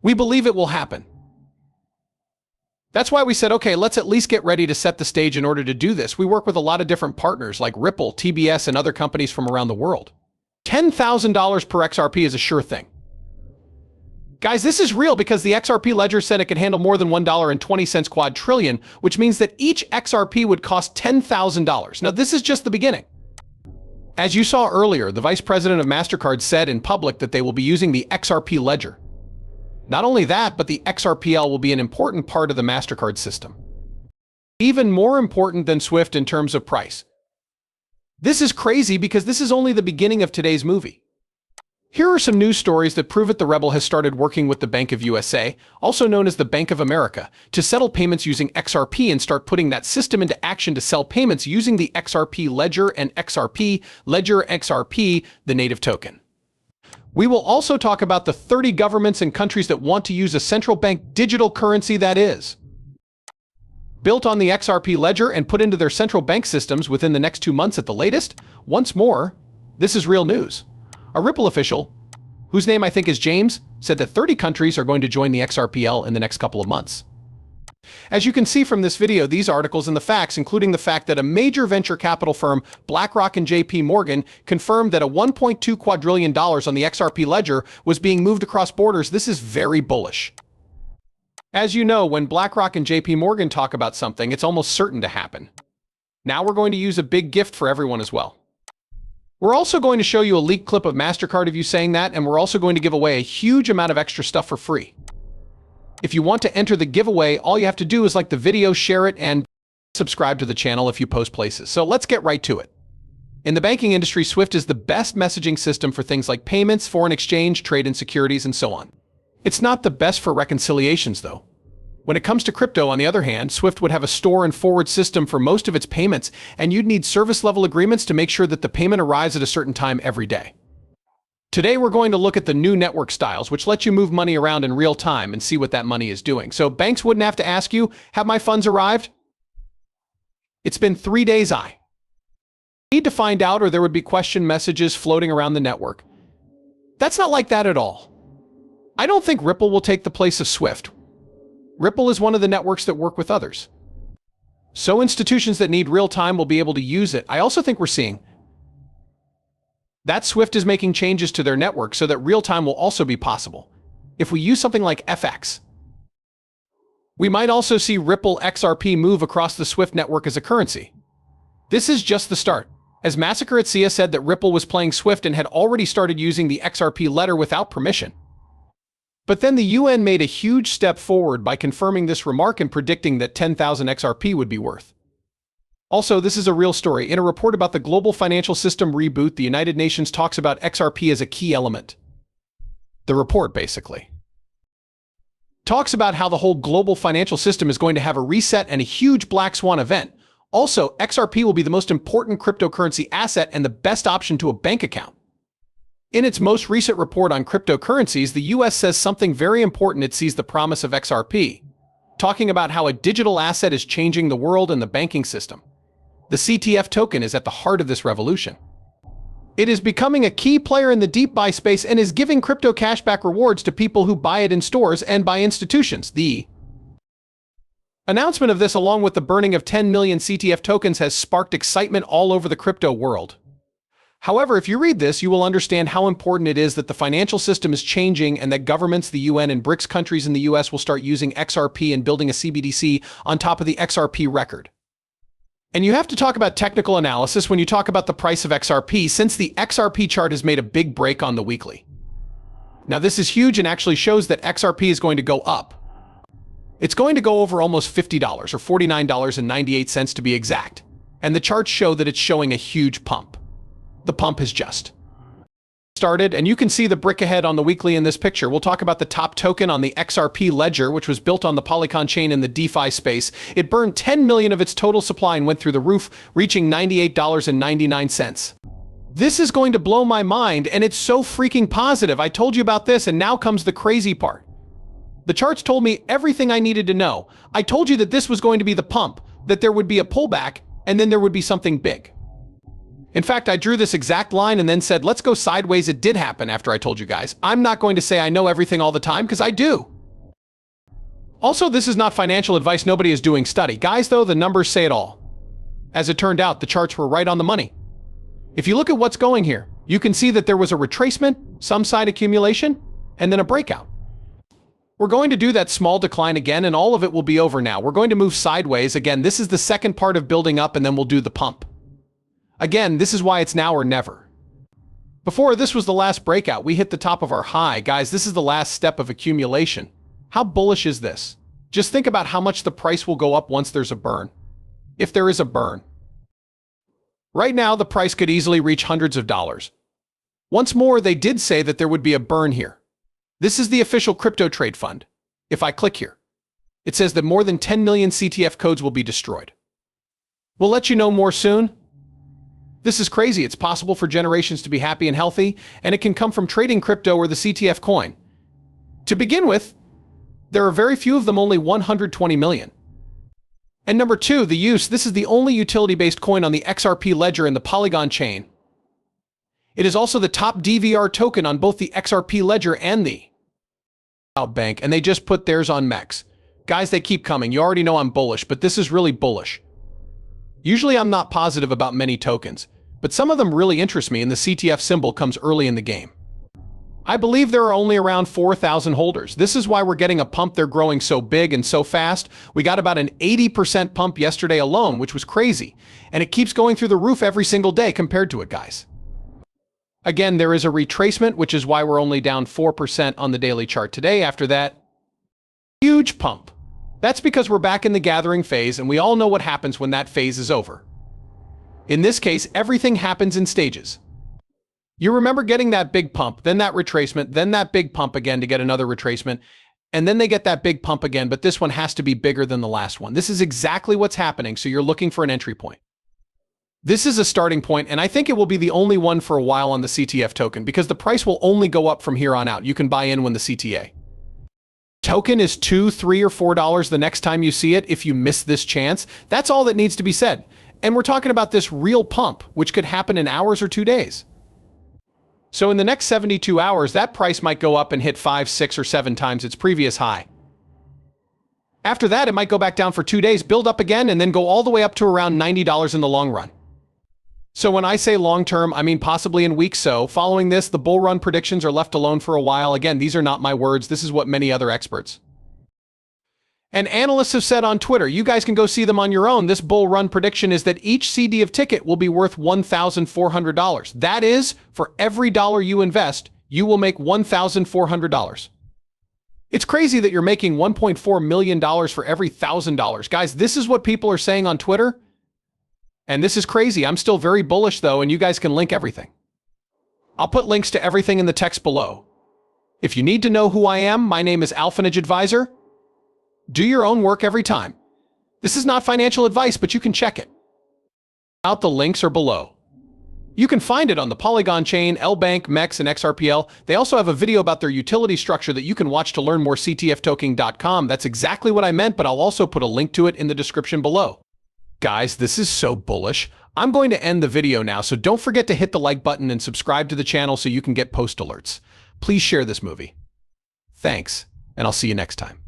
We believe it will happen. That's why we said, okay, let's at least get ready to set the stage in order to do this. We work with a lot of different partners like Ripple, TBS, and other companies from around the world. $10,000 per XRP is a sure thing. Guys, this is real because the XRP ledger said it could handle more than $1.20 quadrillion, which means that each XRP would cost $10,000. Now, this is just the beginning. As you saw earlier, the vice president of MasterCard said in public that they will be using the XRP ledger. Not only that, but the XRPL will be an important part of the MasterCard system. Even more important than SWIFT in terms of price. This is crazy because this is only the beginning of today's movie. Here are some news stories that prove it. The Rebel has started working with the Bank of USA, also known as the Bank of America, to settle payments using XRP and start putting that system into action to sell payments using the XRP ledger and XRP, ledger XRP, the native token. We will also talk about the 30 governments and countries that want to use a central bank digital currency that is built on the XRP ledger and put into their central bank systems within the next 2 months at the latest. Once more, this is real news. A Ripple official, whose name I think is James, said that 30 countries are going to join the XRPL in the next couple of months. As you can see from this video, these articles and the facts, including the fact that a major venture capital firm, BlackRock and JP Morgan, confirmed that a $1.2 quadrillion on the XRP ledger was being moved across borders. This is very bullish. As you know, when BlackRock and JP Morgan talk about something, it's almost certain to happen. Now we're going to use a big gift for everyone as well. We're also going to show you a leaked clip of MasterCard of you saying that, and we're also going to give away a huge amount of extra stuff for free. If you want to enter the giveaway, all you have to do is like the video, share it, and subscribe to the channel if you post places. So let's get right to it. In the banking industry, SWIFT is the best messaging system for things like payments, foreign exchange, trade and securities, and so on. It's not the best for reconciliations, though. When it comes to crypto, on the other hand, SWIFT would have a store and forward system for most of its payments, and you'd need service-level agreements to make sure that the payment arrives at a certain time every day. Today, we're going to look at the new network styles, which let you move money around in real time and see what that money is doing. So banks wouldn't have to ask you, have my funds arrived? It's been 3 days. I need to find out, or there would be question messages floating around the network. That's not like that at all. I don't think Ripple will take the place of SWIFT. Ripple is one of the networks that work with others. So institutions that need real time will be able to use it. I also think we're seeing that SWIFT is making changes to their network so that real time will also be possible. If we use something like FX, we might also see Ripple XRP move across the SWIFT network as a currency. This is just the start. As Massacre at Sia said that Ripple was playing SWIFT and had already started using the XRP letter without permission. But then the UN made a huge step forward by confirming this remark and predicting that 10,000 XRP would be worth. Also, this is a real story. In a report about the global financial system reboot, the United Nations talks about XRP as a key element. The report basically talks about how the whole global financial system is going to have a reset and a huge black swan event. Also, XRP will be the most important cryptocurrency asset and the best option to a bank account. In its most recent report on cryptocurrencies, the US says something very important. It sees the promise of XRP, talking about how a digital asset is changing the world and the banking system. The CTF token is at the heart of this revolution. It is becoming a key player in the deep buy space and is giving crypto cashback rewards to people who buy it in stores and by institutions. The announcement of this, along with the burning of 10 million CTF tokens, has sparked excitement all over the crypto world. However, if you read this, you will understand how important it is that the financial system is changing and that governments, the UN, and BRICS countries in the US will start using XRP and building a CBDC on top of the XRP record. And you have to talk about technical analysis when you talk about the price of XRP, since the XRP chart has made a big break on the weekly. Now, this is huge and actually shows that XRP is going to go up. It's going to go over almost $50, or $49.98 to be exact. And the charts show that it's showing a huge pump. The pump has just started, and you can see the brick ahead on the weekly in this picture. We'll talk about the top token on the XRP ledger, which was built on the Polygon chain in the DeFi space. It burned 10 million of its total supply and went through the roof, reaching $98.99. This is going to blow my mind, and it's so freaking positive. I told you about this, and now comes the crazy part. The charts told me everything I needed to know. I told you that this was going to be the pump, that there would be a pullback, and then there would be something big. In fact, I drew this exact line and then said, let's go sideways. It did happen after I told you guys. I'm not going to say I know everything all the time, because I do. Also, this is not financial advice. Nobody is doing study. Guys, though, the numbers say it all. As it turned out, the charts were right on the money. If you look at what's going here, you can see that there was a retracement, some side accumulation, and then a breakout. We're going to do that small decline again, and all of it will be over now. We're going to move sideways. Again, this is the second part of building up, and then we'll do the pump. Again, this is why it's now or never. Before, this was the last breakout. We hit the top of our high. Guys, this is the last step of accumulation. How bullish is this? Just think about how much the price will go up once there's a burn. If there is a burn. Right now, the price could easily reach hundreds of dollars. Once more, they did say that there would be a burn here. This is the official crypto trade fund. If I click here, it says that more than 10 million CTF codes will be destroyed. We'll let you know more soon. This is crazy. It's possible for generations to be happy and healthy, and it can come from trading crypto or the CTF coin. To begin with, there are very few of them, only 120 million. And number two, the use. This is the only utility-based coin on the XRP ledger in the Polygon chain. It is also the top DVR token on both the XRP ledger and the bank, and they just put theirs on MEX. Guys, they keep coming. You already know I'm bullish, but this is really bullish. Usually I'm not positive about many tokens, but some of them really interest me, and the CTF symbol comes early in the game. I believe there are only around 4,000 holders. This is why we're getting a pump. They're growing so big and so fast. We got about an 80% pump yesterday alone, which was crazy. And it keeps going through the roof every single day compared to it, guys. Again, there is a retracement, which is why we're only down 4% on the daily chart today. After that, huge pump. That's because we're back in the gathering phase, and we all know what happens when that phase is over. In this case, everything happens in stages. You remember getting that big pump, then that retracement, then that big pump again to get another retracement, and then they get that big pump again, but this one has to be bigger than the last one. This is exactly what's happening, so you're looking for an entry point. This is a starting point, and I think it will be the only one for a while on the CTF token, because the price will only go up from here on out. You can buy in when the CTA token is $2, $3, or $4 the next time you see it if you miss this chance. That's all that needs to be said. And we're talking about this real pump, which could happen in hours or 2 days. So in the next 72 hours, that price might go up and hit 5, 6, or 7 times its previous high. After that, it might go back down for 2 days, build up again, and then go all the way up to around $90 in the long run. So when I say long term, I mean possibly in weeks. So following this, the bull run predictions are left alone for a while. Again, these are not my words. This is what many other experts and analysts have said on Twitter. You guys can go see them on your own. This bull run prediction is that each CD of ticket will be worth $1,400. That is, for every dollar you invest, you will make $1,400. It's crazy that you're making $1.4 million for every $1,000. Guys, this is what people are saying on Twitter. And this is crazy. I'm still very bullish, though, and you guys can link everything. I'll put links to everything in the text below. If you need to know who I am, my name is Alphanage Advisor. Do your own work every time. This is not financial advice, but you can check it out. The links are below. You can find it on the Polygon chain, LBank, MEX, and XRPL. They also have a video about their utility structure that you can watch to learn more. CTFtoken.com. That's exactly what I meant, but I'll also put a link to it in the description below. Guys, this is so bullish. I'm going to end the video now, so don't forget to hit the like button and subscribe to the channel so you can get post alerts. Please share this movie. Thanks, and I'll see you next time.